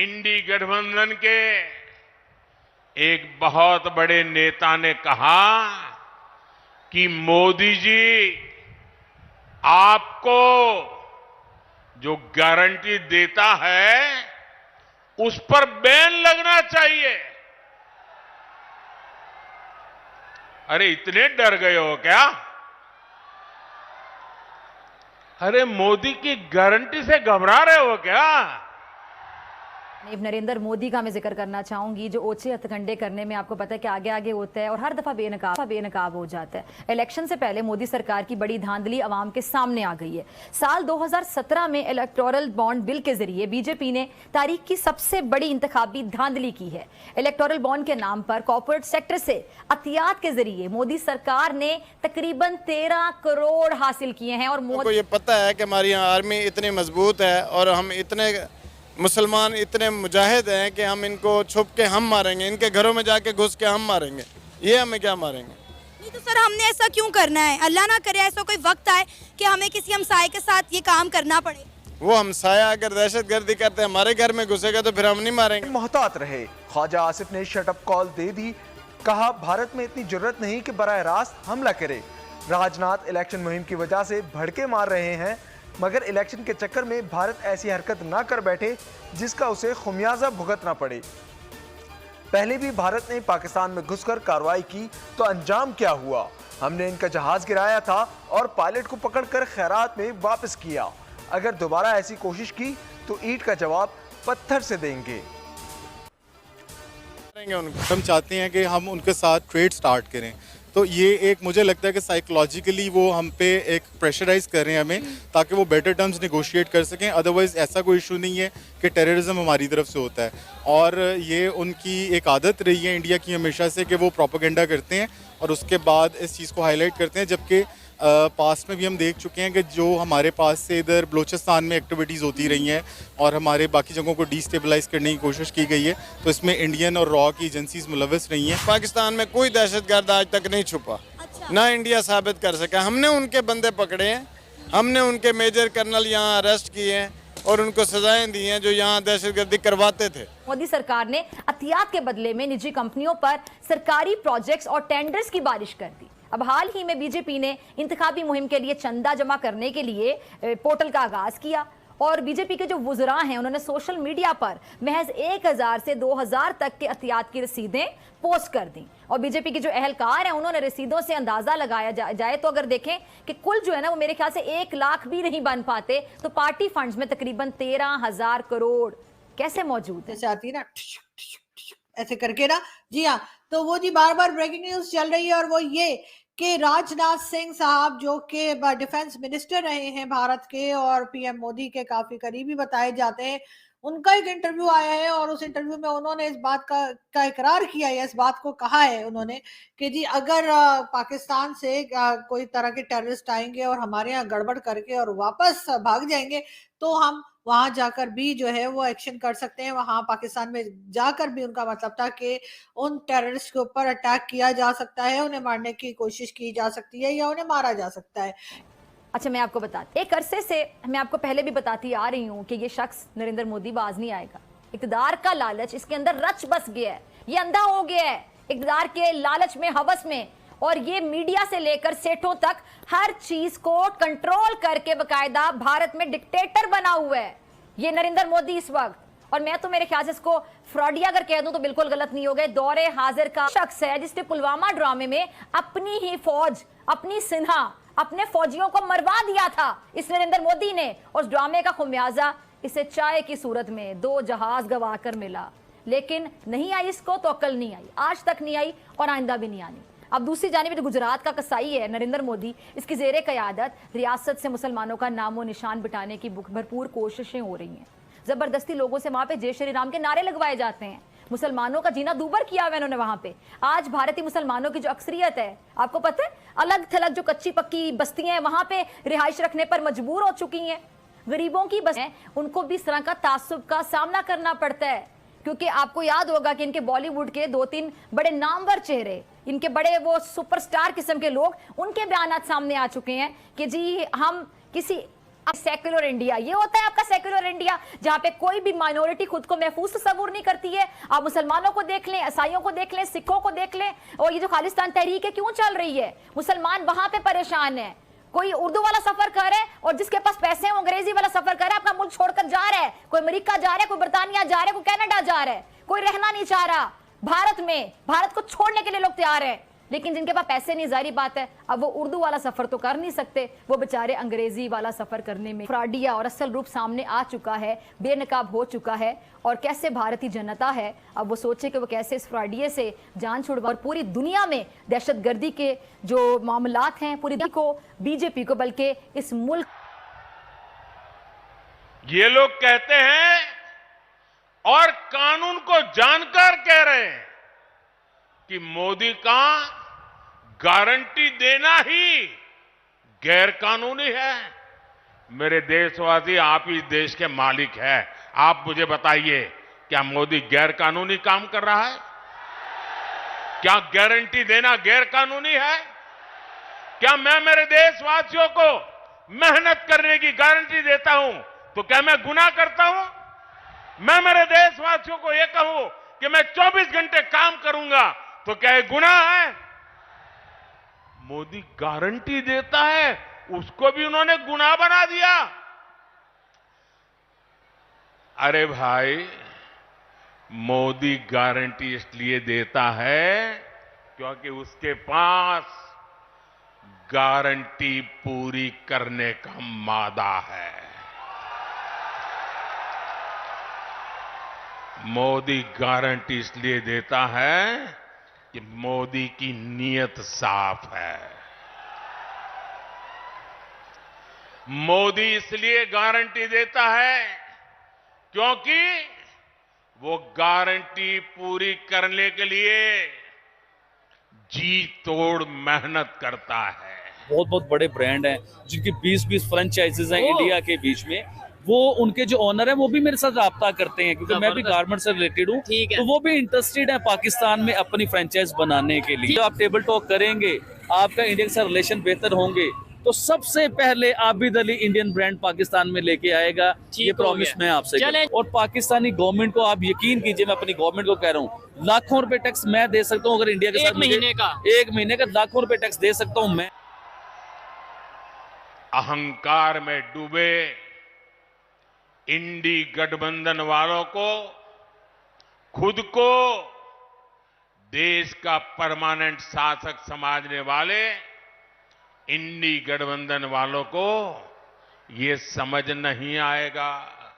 इंडी गठबंधन के एक बहुत बड़े नेता ने कहा कि मोदी जी आपको जो गारंटी देता है उस पर बैन लगना चाहिए। अरे इतने डर गए हो क्या? अरे मोदी की गारंटी से घबरा रहे हो क्या? नरेंद्र मोदी का मैं जिक्र करना चाहूंगी, जो ओछे हथकंडे करने में आपको पता है कि आगे आगे होता है और हर दफा बेनकाब हो जाता है। इलेक्शन से पहले मोदी सरकार की बड़ी धांधली अवाम के सामने आ गई है। साल 2017 में इलेक्टोरल बॉन्ड बिल के जरिए बीजेपी ने तारीख की सबसे बड़ी इंतखाबी धांधली की है। इलेक्टोरल बॉन्ड के नाम पर कॉर्पोरेट सेक्टर से अतियात के जरिए मोदी सरकार ने तकरीबन 13 करोड़ हासिल किए हैं। और मोदी को ये पता है कि हमारी आर्मी इतनी मजबूत है और हम इतने मुसलमान इतने मुजाहिद हैं कि हम इनको छुप के हम मारेंगे, इनके घरों में जाके घुस के हम मारेंगे। ये हमें क्या मारेंगे? नहीं तो सर, हमने ऐसा क्यों करना है? अल्लाह ना करे ऐसा कोई वक्त आए कि हमें किसी हमसाये के साथ ये काम करना पड़े। वो हमसाया अगर दहशतगर्दी करते हमारे घर में घुसेगा तो फिर हम नहीं मारेंगे। मोहतात रहे। ख्वाजा आसिफ ने शटअप कॉल दे दी। कहा भारत में इतनी जरूरत नहीं कि बराह रास्त हमला करे। राजनाथ इलेक्शन मुहिम की वजह से भड़के मार रहे हैं, मगर इलेक्शन के चक्कर में भारत ऐसी हरकत ना कर बैठे जिसका उसे खुमियाजा भुगतना पड़े। पहले भी भारत ने पाकिस्तान में घुसकर कार्रवाई की तो अंजाम क्या हुआ? हमने इनका जहाज गिराया था और पायलट को पकड़कर खैरात में वापस किया। अगर दोबारा ऐसी कोशिश की तो ईंट का जवाब पत्थर से देंगे। हम चाहते हैं कि हम उनके साथ ट्रेड स्टार्ट करें, तो ये एक मुझे लगता है कि साइकोलॉजिकली वो हम पे एक प्रेशराइज कर रहे हैं हमें, ताकि वो बेटर टर्म्स नेगोशिएट कर सकें। अदरवाइज ऐसा कोई इशू नहीं है कि टेररिज्म हमारी तरफ से होता है, और ये उनकी एक आदत रही है इंडिया की हमेशा से कि वो प्रोपेगेंडा करते हैं और उसके बाद इस चीज़ को हाईलाइट करते हैं। जबकि पास्ट में भी हम देख चुके हैं कि जो हमारे पास से इधर बलूचिस्तान में एक्टिविटीज़ होती रही हैं और हमारे बाकी जगहों को डिस्टेबलाइज करने की कोशिश की गई है, तो इसमें इंडियन और रॉ की एजेंसीज मुलविस रही हैं। पाकिस्तान में कोई दहशतगर्द आज तक नहीं छुपा। ना इंडिया साबित कर सका। हमने उनके बंदे पकड़े हैं, हमने उनके मेजर कर्नल यहाँ अरेस्ट किए हैं और उनको सजाएं दी हैं जो यहाँ दहशतगर्दी करवाते थे। मोदी सरकार ने अतियात के बदले में निजी कंपनियों पर सरकारी प्रोजेक्ट्स और टेंडर्स की बारिश कर दी। अब हाल ही में बीजेपी ने इंतखाबी मुहिम के लिए चंदा जमा करने के लिए पोर्टल का आगाज किया और बीजेपी के जो वुज़रा हैं उन्होंने सोशल मीडिया पर महज 1000 से 2000 तक के अतियात की रसीदें पोस्ट कर दी। और बीजेपी के जो अहलकार हैं उन्होंने रसीदों से अंदाजा लगाया जाए तो अगर देखें कि कुल जो है ना वो मेरे ख्याल से 1 लाख भी नहीं बन पाते, तो पार्टी फंड्स में तकरीबन 13,000 करोड़ कैसे मौजूद है? आती ना ऐसे करके ना। जी हाँ, तो वो जी बार बार ब्रेकिंग न्यूज चल रही है और वो ये कि राजनाथ सिंह साहब जो कि डिफेंस मिनिस्टर रहे हैं भारत के और पीएम मोदी के काफी करीबी बताए जाते हैं, उनका एक इंटरव्यू आया है और उस इंटरव्यू में उन्होंने इस बात का इकरार किया है, इस बात को कहा है उन्होंने कि जी अगर पाकिस्तान से कोई तरह के टेररिस्ट आएंगे और हमारे यहाँ गड़बड़ करके और वापस भाग जाएंगे तो हम वहां जाकर भी जो है वो एक्शन कर सकते हैं। वहां पाकिस्तान में जाकर भी उनका मतलब था कि उन टेररिस्ट के ऊपर अटैक किया जा सकता है, उन्हें मारने की कोशिश की जा सकती है या उन्हें मारा जा सकता है। अच्छा, मैं आपको बताती, एक अरसे से मैं आपको पहले भी बताती आ रही हूँ कि ये शख्स नरेंद्र मोदी बाज नहीं आएगा। इक़्तिदार का लालच इसके अंदर रच बस गया है, ये अंधा हो गया है इक़्तिदार के लालच में, हवस में, और ये मीडिया से लेकर सेठों तक हर चीज को कंट्रोल करके बकायदा भारत में डिक्टेटर बना हुआ है ये नरेंद्र मोदी इस वक्त। और मैं तो मेरे ख्याल से इसको फ्रॉडिया अगर कह दूं तो बिल्कुल गलत नहीं होगा। दौरे हाजिर का शख्स है जिसने पुलवामा ड्रामे में अपनी ही फौज, अपनी सिन्हा, अपने फौजियों को मरवा दिया था इस नरेंद्र मोदी ने। उस ड्रामे का खुमियाजा इसे चाय की सूरत में 2 जहाज गवा कर मिला, लेकिन नहीं आई इसको तो अकल नहीं आई, आज तक नहीं आई और आइंदा भी नहीं आनी। अब दूसरी जानिब जो गुजरात का कसाई है नरेंद्र मोदी, इसकी ज़ेरे क़यादत रियासत से मुसलमानों का नामो निशान बिटाने की भरपूर कोशिशें हो रही हैं। ज़बरदस्ती लोगों से वहाँ पे जय श्री राम के नारे लगवाए जाते हैं, मुसलमानों का जीना दूभर किया हुआ है इन्होंने वहाँ पे। आज भारतीय मुसलमानों की जो अक्सरियत है, आपको पता है, अलग थलग जो कच्ची पक्की बस्तियाँ हैं वहाँ पे रिहाइश रखने पर मजबूर हो चुकी हैं। गरीबों की बस्तियाँ उनको भी इस तरह का तासुब का सामना करना पड़ता है, क्योंकि आपको याद होगा कि इनके बॉलीवुड के 2-3 बड़े नामवर चेहरे, इनके बड़े वो सुपरस्टार किस्म के लोग, उनके बयानात सामने आ चुके हैं कि जी हम किसी सेक्युलर इंडिया, ये होता है आपका सेक्युलर इंडिया, जहां पे कोई भी माइनॉरिटी खुद को महफूज तस्वुर नहीं करती है। आप मुसलमानों को देख लें, ईसाइयों को देख लें, सिखों को देख लें, और ये जो खालिस्तान तहरीक है क्यों चल रही है, मुसलमान वहां पे परेशान है। कोई उर्दू वाला सफर कर रहा है और जिसके पास पैसे हैं वो अंग्रेजी वाला सफर कर रहा है, अपना मुल्क छोड़कर जा रहा है, कोई अमेरिका जा रहा है, कोई बर्तानिया जा रहा है, कोई कनाडा जा रहा है, कोई रहना नहीं चाह रहा भारत में, भारत को छोड़ने के लिए लोग तैयार हैं। लेकिन जिनके पास पैसे नहीं, जारी बात है, अब वो उर्दू वाला सफर तो कर नहीं सकते, वो बेचारे अंग्रेजी वाला सफर करने में फ्रॉडिया और असल रूप सामने आ चुका है, बेनकाब हो चुका है। और कैसे भारतीय जनता है, अब वो सोचे कि वो कैसे इस फ्रॉडिये से जान छुड़वा, और पूरी दुनिया में दहशतगर्दी के जो मामलात हैं, पूरी दुनिया को, बीजेपी को, बल्कि इस मुल्क, ये लोग कहते हैं और कानून को जानकर कह रहे हैं कि मोदी का गारंटी देना ही गैर कानूनी है। मेरे देशवासी, आप इस देश के मालिक हैं, आप मुझे बताइए, क्या मोदी गैर कानूनी काम कर रहा है? क्या गारंटी देना गैर कानूनी है? क्या मैं मेरे देशवासियों को मेहनत करने की गारंटी देता हूं तो क्या मैं गुनाह करता हूं? मैं मेरे देशवासियों को यह कहूं कि मैं 24 घंटे काम करूंगा तो क्या ये गुनाह है? मोदी गारंटी देता है, उसको भी उन्होंने गुनाह बना दिया। अरे भाई, मोदी गारंटी इसलिए देता है क्योंकि उसके पास गारंटी पूरी करने का मादा है। मोदी गारंटी इसलिए देता है कि मोदी की नीयत साफ है। मोदी इसलिए गारंटी देता है क्योंकि वो गारंटी पूरी करने के लिए जी तोड़ मेहनत करता है। बहुत बहुत बड़े ब्रांड हैं जिनकी 20-20 फ्रेंचाइजीज हैं इंडिया के बीच में, वो उनके जो ओनर है वो भी मेरे साथ राब्ता करते हैं, क्योंकि मैं भी गारमेंट से रिलेटेड हूँ, तो वो भी इंटरेस्टेड है पाकिस्तान में अपनी फ्रेंचाइज बनाने के लिए। जब आप टेबल टॉक करेंगे, आपका इंडिया के साथ रिलेशन बेहतर होंगे, तो सबसे पहले आबिद अली इंडियन ब्रांड पाकिस्तान में लेके आएगा, ये प्रॉमिस मैं आपसे। और पाकिस्तानी गवर्नमेंट को आप यकीन कीजिए, मैं अपनी गवर्नमेंट को कह रहा हूँ, लाखों रुपए टैक्स मैं दे सकता हूँ अगर इंडिया के साथ एक महीने का लाखों रुपए टैक्स दे सकता हूँ मैं। अहंकार में डूबे इंडी गठबंधन वालों को खुद को देश का परमानेंट शासक समझने वाले इंडी गठबंधन वालों को ये समझ नहीं आएगा